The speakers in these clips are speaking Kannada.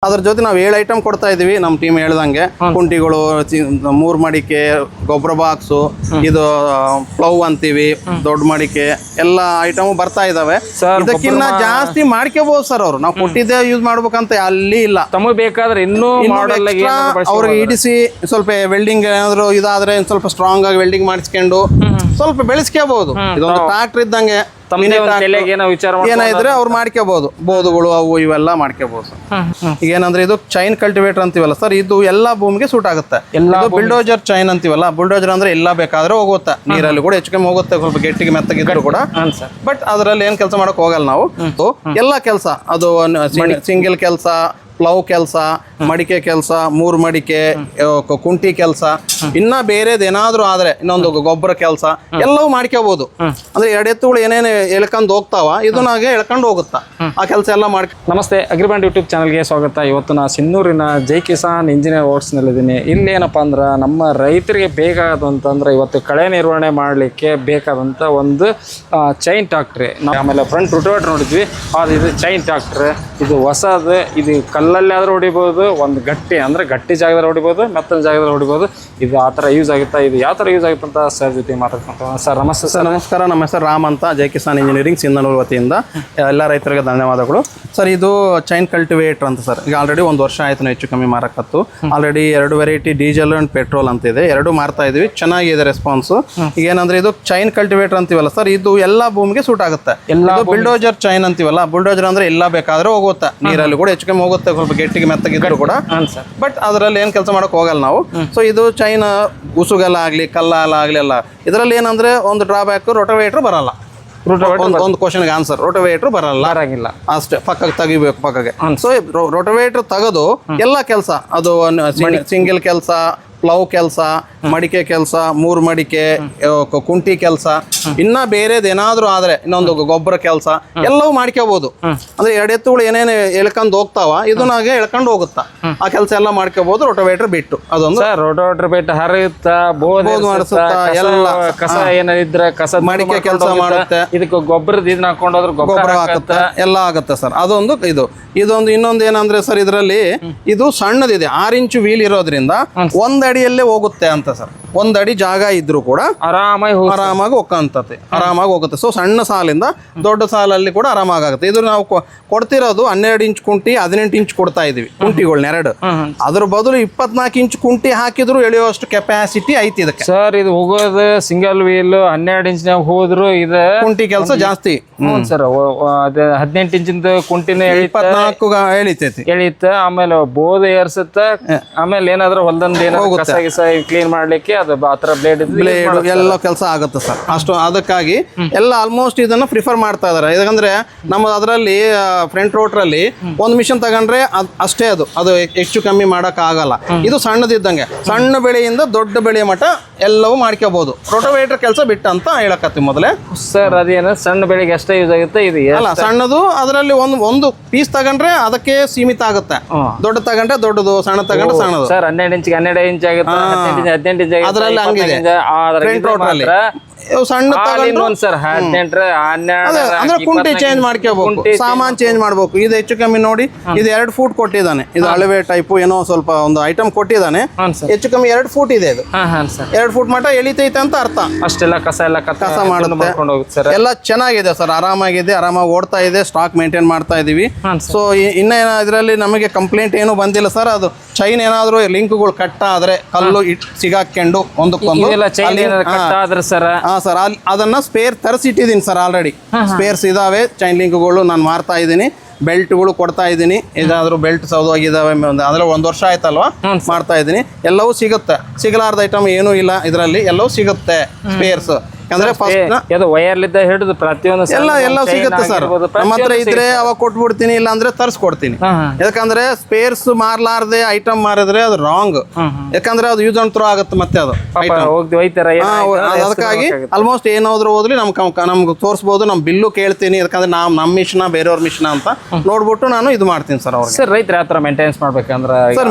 ಅದ್ರ ಜೊತೆ ನಾವು 7 ಐಟಮ್ ಕೊಡ್ತಾ ಇದೀವಿ ನಮ್ಮ ಟೀಮ್ ಹೇಳ್ದಂಗೆ. ಕುಂಟಿಗಳು, 3 ಮಡಿಕೆ, ಗೊಬ್ಬರ ಬಾಕ್ಸು, ಇದು ಪ್ಲೌ ಅಂತೀವಿ, ದೊಡ್ಡ ಮಡಿಕೆ ಎಲ್ಲ ಐಟಮ್ ಬರ್ತಾ ಇದಾವೆ. ಇದಕ್ಕಿನ್ನ ಜಾಸ್ತಿ ಮಾಡ್ಕೋಬಹುದು ಸರ್. ಅವ್ರು ನಾವು ಕೊಟ್ಟಿದ್ದೆ ಯೂಸ್ ಮಾಡ್ಬೇಕಂತ ಅಲ್ಲಿ ಇಲ್ಲ. ತಮಗೆ ಬೇಕಾದ್ರೆ ಇನ್ನೂ ಅವ್ರಿಗೆ ಇಡಿಸಿ ಸ್ವಲ್ಪ ವೆಲ್ಡಿಂಗ್ ಏನಾದ್ರು ಇದಾದ್ರೆ ಸ್ವಲ್ಪ ಸ್ಟ್ರಾಂಗ್ ಆಗಿ ವೆಲ್ಡಿಂಗ್ ಮಾಡಿಸ್ಕೊಂಡು ಸ್ವಲ್ಪ ಬೆಳೆಸ್ಕೋಬಹುದು. ಇದೊಂದು ಟ್ರಾಕ್ಟರ್ ಇದ್ದಂಗೆ ಏನಾದ್ರೆ ಅವ್ರು ಮಾಡ್ಕೋಬಹುದು. ಬೋದುಗಳು ಅವು ಇವೆಲ್ಲ ಮಾಡ್ಕೋಬಹುದು. ಈಗ ಏನಂದ್ರೆ ಇದು ಚೈನ್ ಕಲ್ಟಿವೇಟರ್ ಅಂತೀವಲ್ಲ ಸರ್, ಇದು ಎಲ್ಲಾ ಭೂಮಿಗೆ ಸೂಟ್ ಆಗುತ್ತೆ. ಬುಲ್ಡೋಜರ್ ಚೈನ್ ಅಂತೀವಲ್ಲ, ಬುಲ್ಡೋಜರ್ ಅಂದ್ರೆ ಎಲ್ಲಾ ಬೇಕಾದ್ರೆ ಹೋಗುತ್ತೆ, ನೀರಲ್ಲಿ ಕೂಡ ಹೆಚ್ಚು ಕಮ್ಮಿ ಹೋಗುತ್ತೆ, ಸ್ವಲ್ಪ ಗಟ್ಟಿಗೆ ಮೆತ್ತಗಿದ್ರು ಕೂಡ. ಬಟ್ ಅದ್ರಲ್ಲಿ ಏನ್ ಕೆಲಸ ಮಾಡಕ್ ಹೋಗಲ್ಲ ನಾವು. ಎಲ್ಲಾ ಕೆಲಸ ಅದು ಸಿಂಗಲ್ ಕೆಲಸ, ಪ್ಲೌ ಕೆಲಸ, ಮಡಿಕೆ ಕೆಲಸ, 3 ಮಡಿಕೆ, ಕುಂಟಿ ಕೆಲಸ, ಇನ್ನ ಬೇರೆದ್ ಏನಾದ್ರು ಆದ್ರೆ ಇನ್ನೊಂದು ಗೊಬ್ಬರ ಕೆಲಸ ಎಲ್ಲವೂ ಮಾಡ್ಕೋಬಹುದು. ಅಂದ್ರೆ 2 ಎತ್ತುಗಳು ಏನೇನು ಎಳ್ಕೊಂಡು ಹೋಗ್ತಾವ ಇದನ್ನಾಗೆ ಎಳ್ಕೊಂಡು ಹೋಗುತ್ತಾ ಆ ಕೆಲಸ ಎಲ್ಲ ಮಾಡ್ಕೊ. ನಮಸ್ತೆ, ಅಗ್ರಿಬ್ಯಾಂಡ್ ಯೂಟ್ಯೂಬ್ ಚಾನಲ್ಗೆ ಸ್ವಾಗತ. ಇವತ್ತು ನಾ ಸಿನ್ನೂರಿನ ಜೈ ಕಿಸಾನ್ ಇಂಜಿನಿಯರ್ ವರ್ಕ್ಸ್ನಲ್ಲಿದ್ದೀನಿ. ಇಲ್ಲಿ ಏನಪ್ಪಾ ಅಂದ್ರೆ ನಮ್ಮ ರೈತರಿಗೆ ಬೇಕಾದಂತಂದ್ರೆ ಇವತ್ತು ಕಳೆ ನಿರ್ವಹಣೆ ಮಾಡಲಿಕ್ಕೆ ಬೇಕಾದಂಥ ಒಂದು ಚೈನ್ ಟ್ರಾಕ್ಟ್ರಿ. ಆಮೇಲೆ ಫ್ರಂಟ್ ರೋಟೋವೇಟರ್ ನೋಡಿದ್ವಿ, ಇದು ಚೈನ್ ಟ್ರಾಕ್ಟ್ರ್. ಇದು ಹೊಸದು, ಇದು ಕಲ್ಲಲ್ಲಿ ಆದ್ರೂ ಹೊಡಿಬೋದು, ಒಂದು ಗಟ್ಟಿ ಜಾಗದಲ್ಲಿ ಹೊಡಿಬೋದು, ಮೆತ್ತನ ಜಾಗದಲ್ಲಿ ಹೊಡಿಬೋದು. ಇದು ಆ ಥರ ಯೂಸ್ ಆಗುತ್ತಾ, ಇದು ಯಾವ ಥರ ಯೂಸ್ ಆಗುತ್ತೆ ಅಂತ ಸರ್ ಜೊತೆ ಮಾತಾಡ್ಕೊಂತ. ಸರ್ ನಮಸ್ತೆ. ಸರ್ ನಮಸ್ಕಾರ. ನಮ್ಮ ಹೆಸರು ರಾಮ್ ಅಂತ, ಜೈ ಕಿಸಾನ್ ಇಂಜಿನಿಯರಿಂಗ್ ಸಿಂಧನೂರು ವತಿಯಿಂದ ಎಲ್ಲ ರೈತರಿಗೆ ಧನ್ಯವಾದಗಳು. ಸರ್ ಇದು ಚೈನ್ ಕಲ್ಟಿವೇಟರ್ ಅಂತ ಸರ್. ಈಗ ಆಲ್ರೆಡಿ 1 ವರ್ಷ ಆಯ್ತು ಹೆಚ್ಚು ಕಮ್ಮಿ ಮಾರಕತ್ತು. Already 2 variety diesel and petrol ಅಂತ ಇದೆ, 2 ಮಾರ್ತಾ ಇದೀವಿ. ಚೆನ್ನಾಗಿದೆ ರೆಸ್ಪಾನ್ಸ್. ಈಗ ಏನಂದ್ರೆ ಇದು ಚೈನ್ ಕಲ್ಟಿವೇಟರ್ ಅಂತೀವಲ್ಲ ಸರ್, ಇದು ಎಲ್ಲಾ ಭೂಮಿಗೆ ಸೂಟ್ ಆಗುತ್ತೆ. ಬುಲ್ಡೋಜರ್ ಚೈನ್ ಅಂತೀವಲ್ಲ, ಬುಲ್ಡೋಜರ್ ಅಂದ್ರೆ ಎಲ್ಲಾ ಬೇಕಾದ್ರೆ ಹೋಗುತ್ತೆ, ನೀರಲ್ಲಿ ಕೂಡ ಹೆಚ್ಚು ಕಮ್ಮಿ ಹೋಗುತ್ತೆ, ಸ್ವಲ್ಪ ಗಟ್ಟಿಗೆ ಮೆತ್ತಗಿದ್ರು ಕೂಡ. ಬಟ್ ಅದರಲ್ಲಿ ಏನ್ ಕೆಲಸ ಮಾಡಕ್ ಹೋಗಲ್ಲ ನಾವು. ಸೊ ಇದು ಚೈನ್ ಉಸುಗೆಲ್ಲ ಆಗ್ಲಿ, ಕಲ್ಲಾಗ್ಲಿ ಎಲ್ಲ. ಇದರಲ್ಲಿ ಏನಂದ್ರೆ ಒಂದು ಡ್ರಾಬ್ಯಾಕ್, ರೋಟೋವೇಟರ್ ಬರಲ್ಲ. ಒಂದು ಕ್ವಶನ್ಗೆ ಆನ್ಸರ್, ರೋಟೋವೇಟರ್ ಬರಲ್ಲ ಅಷ್ಟೇ, ಪಕ್ಕಕ್ಕೆ ತೆಗಿಬೇಕು ಪಕ್ಕಗೆ. ಸೊ ರೋಟೋವೇಟರ್ ತೆಗೆದು ಎಲ್ಲ ಕೆಲಸ, ಅದು ಸಿಂಗಲ್ ಕೆಲಸ, ಪ್ಲೌ ಕೆಲಸ, ಮಡಿಕೆ ಕೆಲಸ, 3 ಮಡಿಕೆ, ಕುಂಟಿ ಕೆಲಸ, ಇನ್ನ ಬೇರೆದ್ ಏನಾದ್ರು ಆದ್ರೆ ಇನ್ನೊಂದು ಗೊಬ್ಬರ ಕೆಲಸ ಎಲ್ಲವೂ ಮಾಡ್ಕೋಬಹುದು. ಅಂದ್ರೆ 2 ಎತ್ತುಗಳು ಏನೇನು ಎಳ್ಕೊಂಡು ಹೋಗ್ತಾವ ಇದನ್ನಾಗೆ ಎಳ್ಕೊಂಡು ಹೋಗುತ್ತಾ ಆ ಕೆಲಸ ಎಲ್ಲ ಮಾಡ್ಕೋಬಹುದು. ರೋಟೋವೇಟರ್ ಬಿಟ್ಟು ಅದೊಂದು ರೋಟೋವೇಟರ್ ಬಿಟ್ಟು ಹರಿಯುತ್ತಾ, ಬೋದ್ ಮಾಡಿಸುತ್ತಾ, ಎಲ್ಲ ಕಸ ಏನಿದ್ರೆ ಕಸ ಮಡಿಕೆ ಕೆಲಸ ಮಾಡುತ್ತೆ. ಇದಕ್ಕೆ ಗೊಬ್ಬರದ ಇದನ್ನ ಹಾಕೊಂಡೋದ್ರೆ ಗೊಬ್ಬರ ಹಾಕುತ್ತೆ, ಎಲ್ಲ ಆಗುತ್ತೆ ಸರ್. ಅದೊಂದು ಇದೊಂದು ಇನ್ನೊಂದು ಏನಂದ್ರೆ ಸರ್, ಇದರಲ್ಲಿ ಇದು ಸಣ್ಣದಿದೆ, 6 ಇಂಚು ವೀಲ್ ಇರೋದ್ರಿಂದ 1 ಅಡಿಯಲ್ಲೇ ಹೋಗುತ್ತೆ ಅಂತ ಸರ್. 1 ಅಡಿ ಜಾಗ ಇದ್ರು ಕೂಡ ಆರಾಮಾಗಿ ಹೋಗಂತತೆ, ಆರಾಮಾಗಿ ಹೋಗುತ್ತೆ. ಸೊ ಸಣ್ಣ ಸಾಲಿಂದ ದೊಡ್ಡ ಸಾಲಲ್ಲಿ ಕೂಡ ಆರಾಮಾಗಿ ಆಗುತ್ತೆ. ಇದು ನಾವು ಕೊಡ್ತಿರೋದು 12 ಇಂಚ್ ಕುಂಟಿ, 18 ಇಂಚ್ ಕೊಡ್ತಾ ಇದೀವಿ ಕುಂಟಿಗಳನ್ನ 2. ಅದ್ರ ಬದಲು 24 ಇಂಚ್ ಕುಂಟಿ ಹಾಕಿದ್ರು ಎಳೆಯುವಷ್ಟು ಕೆಪಾಸಿಟಿ ಐತಿ ಇದಕ್ಕೆ ಸರ್. ಇದು ಹೋಗೋದು ಸಿಂಗಲ್ ವೀಲ್ 12 ಇಂಚ್ ಹೋದ್ರು ಇದು ಕುಂಟಿ ಕೆಲಸ ಜಾಸ್ತಿ ಸರ್. 18 ಇಂಚಿಂದ ಕುಂಟಿನ 24 ಎಳಿತೈತಿ. ಆಮೇಲೆ ಬೋಧ ಏರ್ಸುತ್ತ, ಆಮೇಲೆ ಏನಾದ್ರೂ ಹೊಲ್ದಂದ ಕಸ ಗಿಸ ಕ್ಲೀನ್ ಮಾಡ್ಲಿಕ್ಕೆ ಅದು ಆತರ ಬ್ಲೇಡ್ ಎಲ್ಲ ಕೆಲಸ ಆಗುತ್ತೆ ಸರ್. ಅಷ್ಟು ಅದಕ್ಕಾಗಿ ಎಲ್ಲ ಆಲ್ಮೋಸ್ಟ್ ಇದನ್ನ ಪ್ರಿಫರ್ ಮಾಡ್ತಾ ಇದಾರೆ. ಯಾಕಂದ್ರೆ ನಮ್ಮ ಅದರಲ್ಲಿ ಫ್ರಂಟ್ ರೋಟರ್ ಅಲ್ಲಿ ಒಂದು ಮಿಷನ್ ತಗೊಂಡ್ರೆ ಅಷ್ಟೇ, ಅದು ಹೆಚ್ಚು ಕಮ್ಮಿ ಮಾಡಕ್ ಆಗಲ್ಲ. ಇದು ಸಣ್ಣದಿದ್ದಂಗೆ, ಸಣ್ಣ ಬೆಳೆಯಿಂದ ದೊಡ್ಡ ಬೆಳೆ ಮಟ್ಟ ಎಲ್ಲವೂ ಮಾಡ್ಕೋಬಹುದು. ರೋಟೋವೇಟರ್ ಕೆಲಸ ಬಿಟ್ಟ ಅಂತ ಹೇಳಕತ್ತಿ ಮೊದಲೇ ಸರ್. ಅದೇನ ಸಣ್ಣ ಬೆಳೆಗೆ ಅಷ್ಟೇ ಯೂಸ್ ಆಗುತ್ತೆ. ಇದು ಅಲ್ಲ ಸಣ್ಣದು, ಅದರಲ್ಲಿ ಒಂದು ಪೀಸ್ ತಗೊಂಡ್ರೆ ಅದಕ್ಕೆ ಸೀಮಿತ ಆಗುತ್ತೆ. ದೊಡ್ಡ ತಗೊಂಡ್ರೆ ದೊಡ್ಡದು, ಸಣ್ಣ ತಗೊಂಡ್ರೆ ಸಣ್ಣದು. ಸರ್ 12 ಇಂಚ್ 12 ಇಂಚ್ ಆಗುತ್ತೆ, 18 ಇಂಚ್ ಅದರಲ್ಲಿ ಹಂಗಿದೆ. ಫ್ರಂಟ್ ರೋಟರ್ ಅಲ್ಲಿ ಸಣ್ಣ ಅಂದ್ರೆ ಕುಂಟಿ ಚೇಂಜ್ ಮಾಡ್ಕೋಬೇಕು, ಸಾಮಾನ್ ಚೇಂಜ್ ಮಾಡ್ಬೇಕು. ಇದು ಹೆಚ್ಚು ಕಮ್ಮಿ ನೋಡಿ, ಇದು 2 ಫೂಟ್ ಕೊಟ್ಟಿದ್ದಾನೆ. ಇದು ಅಳವೆ ಟೈಪ್ ಏನೋ ಸ್ವಲ್ಪ ಒಂದು ಐಟಮ್ ಕೊಟ್ಟಿದ್ದಾನೆ. ಹೆಚ್ಚು ಕಮ್ಮಿ 2 ಫೂಟ್ ಇದೆ. ಇದು 2 ಫೂಟ್ ಮಟ್ಟ ಎಳಿತೈತೆ ಅಂತ ಅರ್ಥ. ಅಷ್ಟೆಲ್ಲ ಕಸ ಮಾಡುತ್ತೆ. ಎಲ್ಲ ಚೆನ್ನಾಗಿದೆ ಸರ್, ಆರಾಮಾಗಿದೆ, ಆರಾಮಾಗಿ ಓಡ್ತಾ ಇದೆ. ಸ್ಟಾಕ್ ಮೇಂಟೈನ್ ಮಾಡ್ತಾ ಇದೀವಿ. ಸೊ ಇನ್ನ ಇದರಲ್ಲಿ ನಮಗೆ ಕಂಪ್ಲೇಂಟ್ ಏನು ಬಂದಿಲ್ಲ ಸರ್. ಅದು ಚೈನ್ ಏನಾದ್ರು ಲಿಂಕ್ಗಳು ಕಟ್ ಆದ್ರೆ, ಕಲ್ಲು ಸಿಗಾಕೊಂಡು ಒಂದಕ್ಕೊಂದು ಸರ್, ಅದನ್ನ ಸ್ಪೇರ್ ತರಿಸಿಟ್ಟಿದ್ದೀನಿ ಸರ್. ಆಲ್ರೆಡಿ ಸ್ಪೇರ್ಸ್ ಇದಾವೆ, ಚೈನ್ ಲಿಂಕ್ಗಳು ನಾನು ಮಾರ್ತಾ ಇದ್ದೀನಿ. ಬೆಲ್ಟ್ಗಳು ಕೊಡ್ತಾ ಇದ್ದೀನಿ. ಇದಾದ್ರೂ ಬೆಲ್ಟ್ ಸೌದೋಗಿದ್ದಾವೆ, ಅಂದ್ರೆ 1 ವರ್ಷ ಆಯ್ತಲ್ವಾ ಮಾಡ್ತಾ ಇದ್ದೀನಿ. ಎಲ್ಲವೂ ಸಿಗುತ್ತೆ, ಸಿಗಲಾರ್ದ ಐಟಮ್ ಏನೂ ಇಲ್ಲ ಇದರಲ್ಲಿ, ಎಲ್ಲವೂ ಸಿಗುತ್ತೆ ಸ್ಪೇರ್ಸ್. ಅಂದ್ರೆ ವೈರ್ಲಿದ್ದ ಹಿಡಿದು ಪ್ರತಿಯೊಂದು ಎಲ್ಲ ಸಿಗುತ್ತೆ ಸರ್. ನಮ್ಮ ಹತ್ರ ಇದ್ರೆ ಅವಾಗ ಕೊಟ್ಬಿಡ್ತೀನಿ, ಇಲ್ಲ ಅಂದ್ರೆ ತರಿಸ್ಕೊಡ್ತೀನಿ. ಯಾಕಂದ್ರೆ ಸ್ಪೇರ್ಸ್ ಮಾರ್ಲಾರ್ದೆ ಐಟಮ್ ಮಾರಿದ್ರೆ ಅದು ರಾಂಗ್. ಯಾಕಂದ್ರೆ ಅದು ಯೂಸ್ ಅಂಡ್ ಥ್ರೋ ಆಗುತ್ತೆ ಮತ್ತೆ ಅದು. ಅದಕ್ಕಾಗಿ ಆಲ್ಮೋಸ್ಟ್ ಏನಾದ್ರು ಹೋದ್ರಿ ನಮ್ಗೆ ತೋರಿಸಬಹುದು. ನಮ್ ಬಿಲ್ಲು ಕೇಳ್ತೀನಿ, ಯಾಕಂದ್ರೆ ನಮ್ಮ ಮಿಷನ್ ಬೇರೆಯವ್ರ ಮಿಷನ್ ಅಂತ ನೋಡ್ಬಿಟ್ಟು ನಾನು ಇದು ಮಾಡ್ತೀನಿ ಸರ್. ಅವ್ರಿಗೆ ಸರ್ ರೈತರ ಹತ್ರ ಮೇಂಟೆನೆನ್ಸ್ ಮಾಡ್ಬೇಕಂದ್ರೆ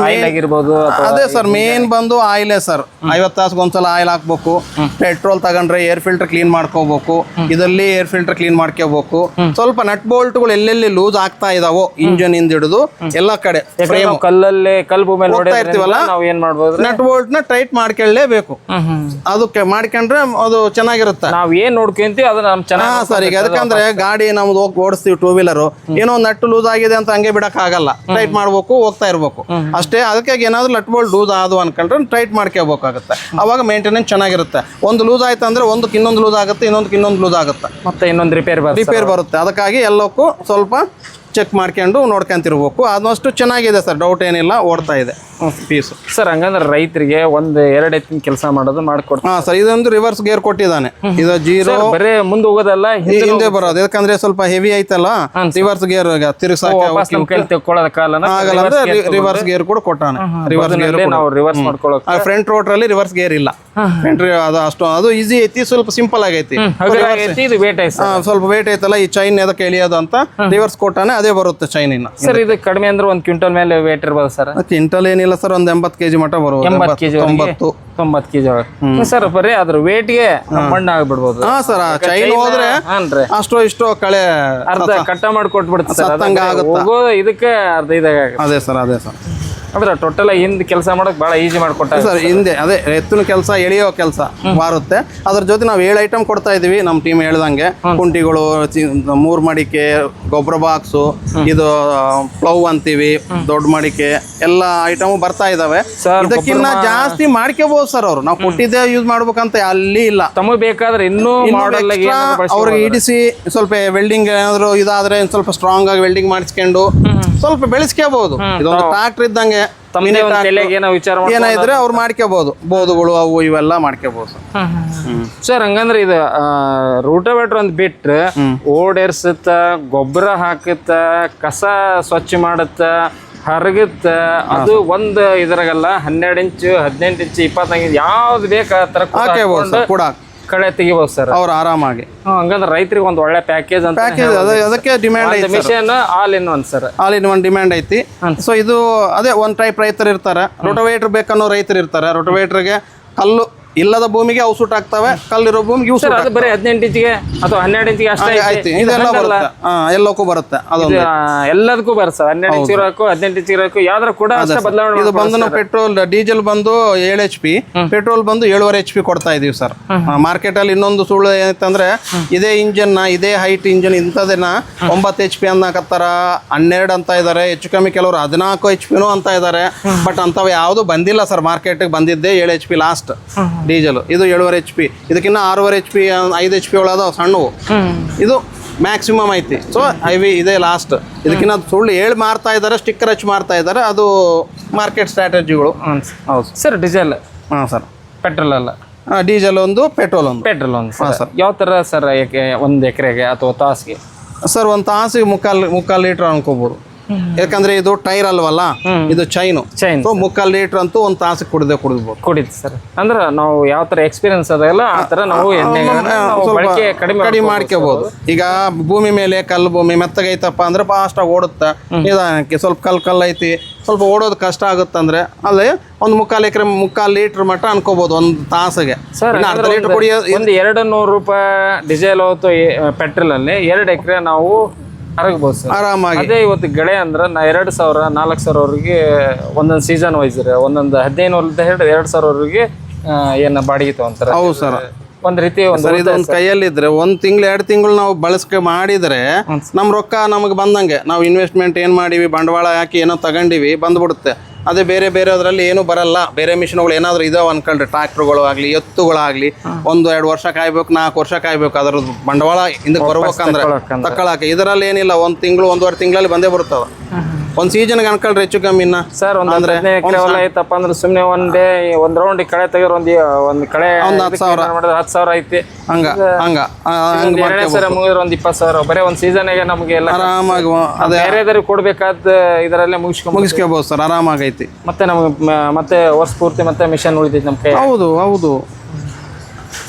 ಆಗಿರ್ಬೋದು. ಅದೇ ಸರ್, ಮೇನ್ ಬಂದು ಆಯಿಲೇ ಸರ್. 50 ತಾಸಿಗೆ ಒಂದ್ಸಲ ಆಯಿಲ್ ಹಾಕ್ಬೇಕು. ಪೆಟ್ರೋಲ್ ತಗೊಂಡ್ರೆ, ಏರ್ ಫಿಲ್ಟರ್ ಕ್ಲೀನ್ ಮಾಡ್ಕೋಬೇಕು, ಇದರಲ್ಲಿ ಏರ್ ಫಿಲ್ಟರ್ ಕ್ಲೀನ್ ಮಾಡ್ಕೋಬೇಕು. ಸ್ವಲ್ಪ ನಟ್ ಬೋಲ್ಟ್ಗಳು ಎಲ್ಲೆಲ್ಲಿ ಲೂಸ್ ಆಗ್ತಾ ಇದಾವೋ ಇಂಜನ್ ಇಂದ ಹಿಡಿದು ಎಲ್ಲ ಕಡೆ ಕಲ್ಲಲ್ಲಿ ಕಲ್ಬು ಮೇಲೆ ಹೋಗ್ತಾ ಇರ್ತೀವಲ್ಲ, ನಾವು ಏನ್ ಮಾಡ್ಬೋದು, ನಟ್ ಬೋಲ್ಟ್ ನ ಟೈಟ್ ಮಾಡ್ಕೊಳ್ಳೇಬೇಕು. ಅದಕ್ಕೆ ಮಾಡ್ಕೊಂಡ್ರೆ ಅದು ಚೆನ್ನಾಗಿರುತ್ತೆ. ನಾವ್ ಏನ್ ನೋಡ್ಕೊಂತೀವಿ ಅದನ್ನ ನಮ್ ಚೆನ್ನಾಗಿ ಸರ್. ಈಗ ಅದಕ್ಕಂದ್ರೆ ಗಾಡಿ ನಮ್ದು ಹೋಗಿ ಓಡಿಸ್ತೀವಿ, ಟೂ ವೀಲರ್ ಏನೋ ನಟ್ಟು ಲೂಸ್ ಆಗಿದೆ ಅಂತ ಹಂಗೆ ಬಿಡಕ್ ಆಗಲ್ಲ, ಟೈಟ್ ಮಾಡ್ಬೇಕು, ಹೋಗ್ತಾ ಇರ್ಬೇಕು ಅಷ್ಟೇ. ಅದಕ್ಕೆ ಏನಾದ್ರು ನಟ್ ಬೋಲ್ಟ್ ಲೂಸ್ ಆದವು ಅನ್ಕೊಂಡ್ರೆ ಟೈಟ್ ಮಾಡ್ಕೋಬೇಕಾಗುತ್ತೆ. ಅವಾಗ ಮೇಂಟೆನೆನ್ಸ್ ಚೆನ್ನಾಗಿರುತ್ತೆ. ಒಂದು ಲೂಸ್ ಆಯ್ತು ಅಂದ್ರೆ ಒಂದಕ್ಕೆ ಇನ್ನೊಂದು ಲೂಸ್ ಆಗುತ್ತೆ, ಇನ್ನೊಂದು ಲೂಸ್ ಆಗುತ್ತೆ, ಮತ್ತೆ ಇನ್ನೊಂದು ರಿಪೇರ್ ಬರುತ್ತೆ. ಅದಕ್ಕಾಗಿ ಎಲ್ಲಕ್ಕೂ ಸ್ವಲ್ಪ ಚೆಕ್ ಮಾಡ್ಕೊಂಡು ನೋಡ್ಕೊಂತಿರ್ಬೇಕು. ಆಲ್ಮೋಸ್ಟ್ ಚೆನ್ನಾಗಿದೆ ಸರ್, ಡೌಟ್ ಏನಿಲ್ಲ, ಓಡ್ತಾ ಇದೆ ಪೀಸು. ಸರ್ ಹಂಗಂದ್ರೆ ರೈತರಿಗೆ ಒಂದು 2 ಎತ್ತಿನ ಕೆಲಸ ಮಾಡೋದು ಮಾಡ್ಕೊಡ್ತಾರೆ. ಸರ್ ಇದೊಂದು ರಿವರ್ಸ್ ಗೇರ್ ಕೊಟ್ಟಿದ್ದಾನೆ. ಇದು 0 ಬರೇ ಮುಂದೆ ಹೋಗೋದಲ್ಲ, ಹಿಂದೆ ಬರೋದು. ಯಾಕಂದ್ರೆ ಸ್ವಲ್ಪ ಹೆವಿ ಐತಲ್ಲ, ರಿವರ್ಸ್ ಗೇರ್ ಆಗಲ್ಲ ಅಂದ್ರೆ ರಿವರ್ಸ್ ಗೇರ್ ಕೂಡ ಕೊಟ್ಟಾನೆ. ರಿವರ್ಸ್ ಗೇರ್ ನಾವು ರಿವರ್ಸ್ ಮಾಡ್ಕೊಳ್ಳೋಕೆ ಫ್ರಂಟ್ ರೋಟ್ರಲ್ಲಿ ರಿವರ್ಸ್ ಗೇರ್ ಇಲ್ಲ. ಫ್ರಂಟ್ ಅದು ಅಷ್ಟು ಅದು ಈಸಿ ಐತಿ, ಸ್ವಲ್ಪ ಸಿಂಪಲ್ ಆಗೈತಿ. ಇದು ವೇಟ್ ಐತೆ ಸ್ವಲ್ಪ ವೇಟ್ ಐತಲ್ಲ, ಈ ಚೈನ್ ಎದಕ್ಕೆ ಎಳಿಯೋದು ಅಂತ ರಿವರ್ಸ್ ಕೊಟ್ಟಾನೆ, ಅದೇ ಬರುತ್ತೆ ಚೈನ್. ಇನ್ನ ಸರ್ ಇದು ಕಡಿಮೆ ಅಂದ್ರೆ 1 ಕ್ವಿಂಟಲ್ ಮೇಲೆ ವೇಟ್ ಇರ್ಬೋದು ಸರ್? ಕ್ವಿಂಟಲ್ ಏನಿಲ್ಲ ಸರ್, ಒಂದು 80 kg ಮಟ್ಟ ಬರುವುದು. 90 kg ಸರ್. ಬರೀ ಅದ್ರ ವೇಟ್ಗೆ ಮಣ್ಣು ಆಗ್ಬಿಡ್ಬೋದು. ಹಾ ಸರ್, ಚೈನ್ ಹೋದ್ರೆ ಅಷ್ಟೋ ಇಷ್ಟೋ ಕಳೆ ಅರ್ಧ ಕಟ್ಟ ಮಾಡಿ ಕೊಟ್ಬಿಡುತ್ತೆ ಸರ್. ಹೋಗೋದು ಇದಕ್ಕೆ ಅರ್ಧ ಇದಾಗ. ಅದೇ ಸರ್, ಅದೇ ಸರ್. ಅಂದ್ರೆ ಟೋಟಲ್ ಹಿಂದ್ ಕೆಲಸ ಮಾಡಕ್ ಬಹಳ ಈಸಿ ಮಾಡ್ಕೊಟ್ಟಾರೆ ಸರ್. ಹಿಂದೆ ಅದೇ ಎತ್ತಿನ ಕೆಲಸ, ಎಳೆಯೋ ಕೆಲಸ ಮಾರುತ್ತೆ. ಅದ್ರ ಜೊತೆ ನಾವು 7 ಐಟಮ್ ಕೊಡ್ತಾ ಇದೀವಿ. ನಮ್ಮ ಟೀಮ್ ಹೇಳ್ದಂಗೆ ಕುಂಟಿಗಳು, 3 ಮಡಿಕೆ, ಗೊಬ್ಬರ ಬಾಕ್ಸು, ಇದು ಪ್ಲೌ ಅಂತೀವಿ, ದೊಡ್ಡ ಮಡಿಕೆ, ಎಲ್ಲ ಐಟಮ್ ಬರ್ತಾ ಇದಾವೆ. ಇದಕ್ಕಿನ್ನ ಜಾಸ್ತಿ ಮಾಡ್ಕೋಬಹುದು ಸರ್. ಅವ್ರು ನಾವು ಕೊಟ್ಟಿದ್ದೇ ಯೂಸ್ ಮಾಡ್ಬೇಕಂತ ಅಲ್ಲಿ ಇಲ್ಲ. ತಮಗೆ ಬೇಕಾದ್ರೆ ಇನ್ನೂ ಮಾಡಲ್ ಅವ್ರಿಗೆ ಇಡಿಸಿ ಸ್ವಲ್ಪ ವೆಲ್ಡಿಂಗ್ ಏನಾದ್ರು ಇದಾದ್ರೆ ಸ್ವಲ್ಪ ಸ್ಟ್ರಾಂಗ್ ಆಗಿ ವೆಲ್ಡಿಂಗ್ ಮಾಡಿಸ್ಕೊಂಡು ಸ್ವಲ್ಪ ಬೆಳೆಸ್ಕೋಬಹುದು. ಇದೊಂದು ಟ್ರಾಕ್ಟರ್ ಇದ್ದಂಗೆ ಏನಾದ್ರೆ ಅವ್ರು ಮಾಡ್ಕೋಬಹುದು. ಬೋಧಗಳು ಅವು ಇವೆಲ್ಲ ಮಾಡ್ಕೋಬಹುದು ಸರ್. ಹಂಗಂದ್ರೆ ಇದು ರೂಟೋವೇಟರ್ ಒಂದು ಬಿಟ್ರೆ ಓಡೇರ್ಸುತ್ತ, ಗೊಬ್ಬರ ಹಾಕುತ್ತ, ಕಸ ಸ್ವಚ್ಛ ಮಾಡುತ್ತ, ಹರಗುತ್ತ, ಅದು ಒಂದು ಇದ್ರಾಗಲ್ಲ 12 ಇಂಚು, 18 ಇಂಚು, 24 ಇಂಚು ಯಾವ್ದು ಬೇಕು ಆ ತರ ಕೂಡ ಕಳೆ ತೆಗಿಬಹುದು ಸರ್ ಅವ್ರು ಆರಾಮಾಗಿ. ಹಂಗಂದ್ರೆ ರೈತರಿಗೆ ಒಂದು ಒಳ್ಳೆ ಪ್ಯಾಕೇಜ್ ಅಂತ ಅದಕ್ಕೆ ಡಿಮ್ಯಾಂಡ್ ಐತಿ. Machine all in one sir, all in one demand ಐತಿ. ಸೊ ಇದು ಅದೇ ಒಂದ್ ಟೈಪ್ ರೈತರು ಇರ್ತಾರೆ, ರೋಟೋವೇಟರ್ ಬೇಕನ್ನೋ ರೈತರು ಇರ್ತಾರೆ. ರೋಟೋವೇಟರ್ಗೆ ಕಲ್ಲು ಇಲ್ಲದ ಭೂಮಿಗೆ ಅವು ಸೂಟ್ ಆಗ್ತವೆ, ಕಲ್ಲಿರೋ ಭೂಮಿಗೆ ಇವು ಸೂಟ್ ಆಗ್ತವೆ. ಬರೀ 18 ಇಂಚಿಗೆ ಅಥವಾ 12 ಇಂಚಿಗೆ ಅಷ್ಟೇ ಐತಿ. ಇದೆಲ್ಲ ಬರುತ್ತೆ, ಎಲ್ಲಕ್ಕೂ ಬರುತ್ತೆ. ಅದೊಂದು ಎಲ್ಲದಕ್ಕೂ ಬರುತ್ತೆ. 12 ಇಂಚ್ ಇರೋಕು, 18 ಇಂಚ್ ಇರೋಕು ಯಾವ್ದ್ರ ಕೂಡ ಬದಲಾವಣೆ. ಇದು ಬಂದು ಪೆಟ್ರೋಲ್, ಡೀಸೆಲ್ ಬಂದು 7 HP, ಪೆಟ್ರೋಲ್ ಬಂದು 7.5 HP ಕೊಡ್ತಾ ಇದೀವಿ ಸರ್. ಮಾರ್ಕೆಟ್ ಅಲ್ಲಿ ಇನ್ನೊಂದು ಸುಳ್ಳು ಏನಂತಂದ್ರೆ ಇದೇ ಇಂಜನ್ ನ, ಇದೇ ಹೈಟ್ ಇಂಜನ್ ಇಂಥದನ್ನ 9 HP ಅನ್ನಕತ್ತಾರ, 12 ಅಂತ ಇದಾರೆ, ಹೆಚ್ಚು ಕಮ್ಮಿ ಕೆಲವರು 14 HP ಅಂತ ಇದಾರೆ. ಬಟ್ ಅಂತವ್ ಯಾವ್ದು ಬಂದಿಲ್ಲ ಸರ್. ಮಾರ್ಕೆಟ್ ಬಂದಿದ್ದೆ 7 HP ಲಾಸ್ಟ್ ಡೀಸೆಲ್. ಇದು 7.5 HP. ಇದಕ್ಕಿನ್ನ 6.5 HP, 5 HP ಒಳದ ಸಣ್ಣವು. ಇದು ಮ್ಯಾಕ್ಸಿಮಮ್ ಐತಿ. ಸೊ ಐವಿ ಇದೆ ಲಾಸ್ಟ್. ಇದಕ್ಕಿನ್ನ ಸುಳ್ಳು ಹೇಳಿ ಮಾರ್ತಾ ಇದ್ದಾರೆ, ಸ್ಟಿಕ್ಕರ್ ಹಚ್ಚಿ ಮಾರ್ತಾ ಇದ್ದಾರೆ. ಅದು ಮಾರ್ಕೆಟ್ ಸ್ಟ್ರಾಟಜಿಗಳು. ಹೌದು ಸರ್. ಡೀಸೆಲ್ ಸರ್, ಪೆಟ್ರೋಲ್ ಅಲ್ಲ, ಡೀಸೆಲ್ ಒಂದು, ಪೆಟ್ರೋಲ್ ಒಂದು. ಪೆಟ್ರೋಲ್ ಒಂದು ಸರ್. ಯಾವ ಥರ ಸರ್? ಒಂದು ಎಕರೆಗೆ ಅಥವಾ ತಾಸಿಗೆ? ಸರ್ ಒಂದು ತಾಸಿಗೆ ಮುಕ್ಕಾಲು ಲೀಟರ್ ಅನ್ಕೋಬೋದು. ಯಾಕಂದ್ರೆ ಇದು ಟೈರ್ ಅಲ್ವಲ್ಲ, ಇದು ಚೈನ್. ಸೊ 3/4 ಲೀಟರ್ ಅಂತೂ ಒಂದು ತಾಸಿಗೆ ಕುಡಿದು ಸರ್. ಅಂದ್ರೆ ನಾವು ಯಾವ ತರ ಎಕ್ಸ್ಪೀರಿಯನ್ಸ್ ಅದಲ್ಲ ಆ ತರ ನಾವು ಕಡಿಮೆ ಮಾಡ್ಕೋಬಹುದು. ಈಗ ಭೂಮಿ ಮೇಲೆ ಕಲ್ಲು ಭೂಮಿ ಮೆತ್ತಗೈತಪ್ಪ ಅಂದ್ರೆ ಫಾಸ್ಟ್ ಆಗಿ ಓಡುತ್ತೆ. ನಿಧಾನಕ್ಕೆ ಸ್ವಲ್ಪ ಕಲ್ಲು ಐತಿ, ಸ್ವಲ್ಪ ಓಡೋದು ಕಷ್ಟ ಆಗುತ್ತಂದ್ರೆ ಅಲ್ಲಿ ಒಂದು 3/4 ಲೀಟರ್ ಮಟ್ಟ ಅನ್ಕೋಬಹುದು ಒಂದು ತಾಸಿಗೆ. ಅರ್ಧ ಲೀಟರ್ ಕುಡಿಯೋದು. ಒಂದು 200 ರೂಪಾಯಿ ಡೀಸೆಲ್ ಅಥವಾ ಪೆಟ್ರೋಲ್ ಅಲ್ಲಿ 2 ಎಕರೆ ನಾವು ಹರಗಬಹುದು ಸರ್ ಆರಾಮಾಗಿ. ಅದೇ ಇವತ್ತು ಗಳೆ ಅಂದ್ರೆ 2,000 4,000 ಒಂದೊಂದು ಸೀಸನ್ ವೈಸ್ ಒಂದೊಂದು 1500 2,000 ಏನ ಬಾಡಿಗೆ ತಗೊಂತಾರೆ. ಹೌದು ಸರ್. ಒಂದ್ ರೀತಿ ಇದೊಂದು ಕೈಯಲ್ಲಿದ್ರೆ 1 ತಿಂಗಳು 2 ತಿಂಗಳು ನಾವು ಬಳಕೆ ಮಾಡಿದ್ರೆ ನಮ್ ರೊಕ್ಕ ನಮಗೆ ಬಂದಂಗೆ. ನಾವು ಇನ್ವೆಸ್ಟ್ಮೆಂಟ್ ಏನ್ ಮಾಡಿವಿ, ಬಂಡವಾಳ ಹಾಕಿ ಏನೋ ತಗೊಂಡಿವಿ, ಬಂದ್ಬಿಡುತ್ತೆ. ಅದೇ ಬೇರೆ ಅದರಲ್ಲಿ ಏನು ಬರಲ್ಲ. ಬೇರೆ ಮಿಷನ್ಗಳು ಏನಾದ್ರು ಇದಾವೆ ಅನ್ಕೊಳ್ರಿ, ಟ್ರಾಕ್ಟರ್ಗಳು ಆಗಲಿ, ಎತ್ತುಗಳಾಗ್ಲಿ, 1-2 ವರ್ಷ ಕಾಯ್ಬೇಕು, 4 ವರ್ಷ ಕಾಯ್ಬೇಕು. ಅದ್ರದ್ದು ಬಂಡವಾಳ ಹಿಂದಕ್ಕೆ ಬರ್ಬೇಕಂದ್ರೆ ತಗೊಳಕ್ಕೆ. ಇದರಲ್ಲಿ ಏನಿಲ್ಲ, 1 ತಿಂಗಳು 1.5 ತಿಂಗಳಲ್ಲಿ ಬಂದೇ ಬರ್ತವೆ. ಒಂದು ಸೀಸನ್ಗೆ ಅನ್ಕೊಳ್ರಿ ಹೆಚ್ಚು ಕಮ್ಮಿನ ಸರ್. ಅಂದ್ರೆ ಐತಪ್ಪ ಅಂದ್ರೆ ಸುಮ್ಮನೆ ಒಂದ್ ರೌಂಡ್ ಕಳೆ ತೆಗೆದ್ರೆ ಒಂದು ಕಳೆ 10,000 ಐತಿ. ಮುಗಿದ್ರೆ 20,000 ಬರೀ ಒಂದು ಸೀಸನ್ಗೆ ನಮ್ಗೆ ಎಲ್ಲ ಆರಾಮಾಗಿ ಬೇರೆದವ್ರಿಗೆ ಕೊಡ್ಬೇಕಾದ ಇದರಲ್ಲೇ ಮುಗಿಸ್ಕೋಬಹುದು ಸರ್. ಆರಾಮಾಗೈತಿ. ಮತ್ತೆ ನಮ್ಗೆ ಮತ್ತೆ ವರ್ಷ ಪೂರ್ತಿ ಮತ್ತೆ ಮಿಷನ್ ಉಳಿದೈತಿ ನಮ್ ಕೈ. ಹೌದು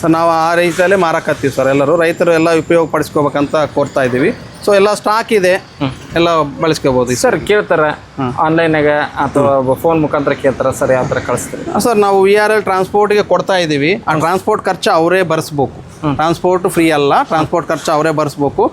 ಸರ್. ನಾವು ಆ ರೀತಿಯಲ್ಲೇ ಮಾರಕತ್ತೀವಿ ಸರ್. ಎಲ್ಲರೂ ರೈತರು ಎಲ್ಲ ಉಪಯೋಗ ಪಡಿಸ್ಕೋಬೇಕಂತ ಕೋರ್ತಾ ಇದೀವಿ. ಸೊ ಎಲ್ಲ ಸ್ಟಾಕ್ ಇದೆ, ಎಲ್ಲ ಬಳಸ್ಕೋಬಹುದು ಸರ್. ಕೇಳ್ತಾರ ಆನ್ಲೈನಾಗ ಅಥವಾ ಫೋನ್ ಮುಖಾಂತರ ಕೇಳ್ತಾರ ಸರ್? ಯಾವ ಥರ ಕಳಿಸ್ತೀರಿ ಸರ್? ನಾವು VRL ಟ್ರಾನ್ಸ್ಪೋರ್ಟ್ಗೆ ಕೊಡ್ತಾ ಇದೀವಿ. ಆ ಟ್ರಾನ್ಸ್ಪೋರ್ಟ್ ಖರ್ಚು ಅವರೇ ಭರಿಸ್ಬೇಕು. ಟ್ರಾನ್ಸ್ಪೋರ್ಟ್ ಫ್ರೀ ಅಲ್ಲ, ಟ್ರಾನ್ಸ್ಪೋರ್ಟ್ ಖರ್ಚು ಅವರೇ ಭರಿಸ್ಬೇಕು.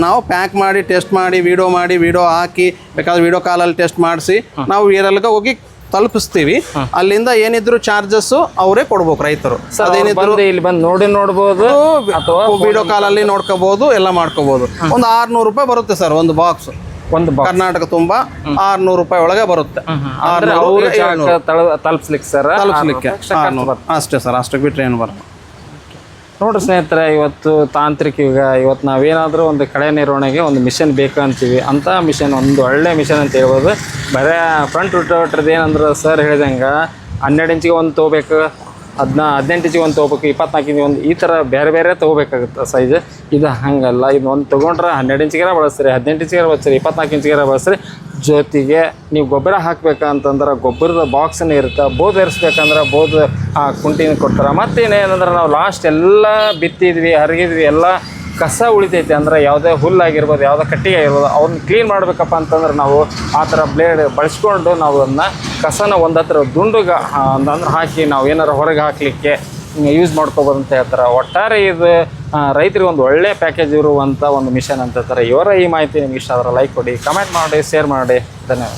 ನಾವು ಪ್ಯಾಕ್ ಮಾಡಿ ಟೆಸ್ಟ್ ಮಾಡಿ ವಿಡಿಯೋ ಹಾಕಿ ಬೇಕಾದ್ರೆ ವಿಡಿಯೋ ಕಾಲಲ್ಲಿ ಟೆಸ್ಟ್ ಮಾಡಿಸಿ ನಾವು ಏರಲ್ಗೆ ಹೋಗಿ ತಲುಪಿಸ್ತೀವಿ. ಅಲ್ಲಿಂದ ಏನಿದ್ರು ಚಾರ್ಜಸ್ ಅವರೇ ಕೊಡ್ಬೇಕು ರೈತರು. ಅದೇನಿದ್ರು ಇಲ್ಲಿ ಬಂದು ನೋಡ್ಬೋದು ಅಥವಾ ವಿಡಿಯೋ ಕಾಲಲ್ಲಿ ನೋಡ್ಕೋಬಹುದು, ಎಲ್ಲ ಮಾಡ್ಕೋಬಹುದು. ಒಂದು 600 ರೂಪಾಯಿ ಬರುತ್ತೆ ಸರ್ ಒಂದು ಬಾಕ್ಸ್. ಕರ್ನಾಟಕ ತುಂಬಾ 600 ರೂಪಾಯಿ ಒಳಗೆ ಬರುತ್ತೆ. ತಲುಪಿಸ್ಲಿಕ್ಕೆ ಸರ್ ತಲುಪಿಸ್ಲಿಕ್ಕೆ ಅಷ್ಟೇ ಸರ್, ಅಷ್ಟಕ್ಕೆ ಬಿಟ್ರೆ ಏನು ಬರಲ್ಲ. ನೋಡ್ರಿ ಸ್ನೇಹಿತರೆ, ಇವತ್ತು ತಾಂತ್ರಿಕ ಯುಗ. ಇವತ್ತು ನಾವೇನಾದರೂ ಒಂದು ಕಳೆ ನಿರ್ವಹಣೆಗೆ ಒಂದು ಮಿಷನ್ ಬೇಕು ಅಂತೀವಿ, ಅಂಥ ಮಿಷನ್ ಒಂದು ಒಳ್ಳೆ ಮಿಷನ್ ಅಂತ ಹೇಳ್ಬೋದು. ಬರೀ ಫ್ರಂಟ್ ರೋಟೇಟರ್ದು ಏನಂದ್ರೆ ಸರ್ ಹೇಳಿದಂಗೆ 12 ಇಂಚಿಗೆ ಒಂದು ತೊಗೋಬೇಕು, 18 ಇಂಚಿಗೆ ಒಂದು ತೊಗೋಬೇಕು, 24 ಇಂಚಿಗೆ ಒಂದು, ಈ ಥರ ಬೇರೆ ಬೇರೆ ತೊಗೋಬೇಕಾಗುತ್ತೆ ಸೈಜ್. ಇದು ಹಾಗಲ್ಲ, ಇದು ಒಂದು ತೊಗೊಂಡ್ರೆ 12 ಇಂಚಿಗೆ ಬಳಸ್ತೀರಿ, 18 ಇಂಚಿಗೆ ಬಳಸ್ತೀರಿ, 24 ಇಂಚಿಗೆ ಬಳಸ್ತೀರಿ. ಜೊತೆಗೆ ನೀವು ಗೊಬ್ಬರ ಹಾಕ್ಬೇಕಂತಂದ್ರೆ ಗೊಬ್ಬರದ ಬಾಕ್ಸನ್ನು ಇರುತ್ತೆ, ಬೋದು ಏರಿಸ್ಬೇಕಂದ್ರೆ ಬೋದು ಕುಂಟಿನ ಕೊಡ್ತಾರೆ. ಮತ್ತೇನೇನಂದ್ರೆ ನಾವು ಲಾಸ್ಟ್ ಎಲ್ಲ ಬಿತ್ತಿದ್ವಿ, ಹರಿಗಿದ್ವಿ, ಎಲ್ಲ ಕಸ ಉಳಿತೈತಿ ಅಂದ್ರೆ ಯಾವುದೇ ಹುಲ್ಲಾಗಿರ್ಬೋದು, ಯಾವುದೇ ಕಟ್ಟಿಗೆ ಆಗಿರ್ಬೋದು, ಅವ್ರನ್ನ ಕ್ಲೀನ್ ಮಾಡಬೇಕಪ್ಪ ಅಂತಂದ್ರೆ ನಾವು ಆ ಥರ ಬ್ಲೇಡ್ ಬಳಸ್ಕೊಂಡು ನಾವು ಅದನ್ನ ಕಸನ ಒಂದು ಹತ್ರ ದುಂಡುಗೆ ಅಂದ್ರೆ ಹಾಕಿ ನಾವು ಏನಾರು ಹೊರಗೆ ಹಾಕಲಿಕ್ಕೆ ಯೂಸ್ ಮಾಡ್ಕೋಬೋದು ಅಂತ ಹೇಳ್ತಾರೆ. ಒಟ್ಟಾರೆ ಇದು ರೈತರಿಗೆ ಒಂದು ಒಳ್ಳೆ ಪ್ಯಾಕೇಜ್ ಇರುವಂಥ ಒಂದು ಮಿಷನ್ ಅಂತ ಹೇಳ್ತಾರೆ. ಇವರ ಈ ಮಾಹಿತಿ ನಿಮ್ಗೆ ಇಷ್ಟ ಆದರೆ ಲೈಕ್ ಕೊಡಿ, ಕಮೆಂಟ್ ಮಾಡಿ, ಶೇರ್ ಮಾಡಿ. ಧನ್ಯವಾದ.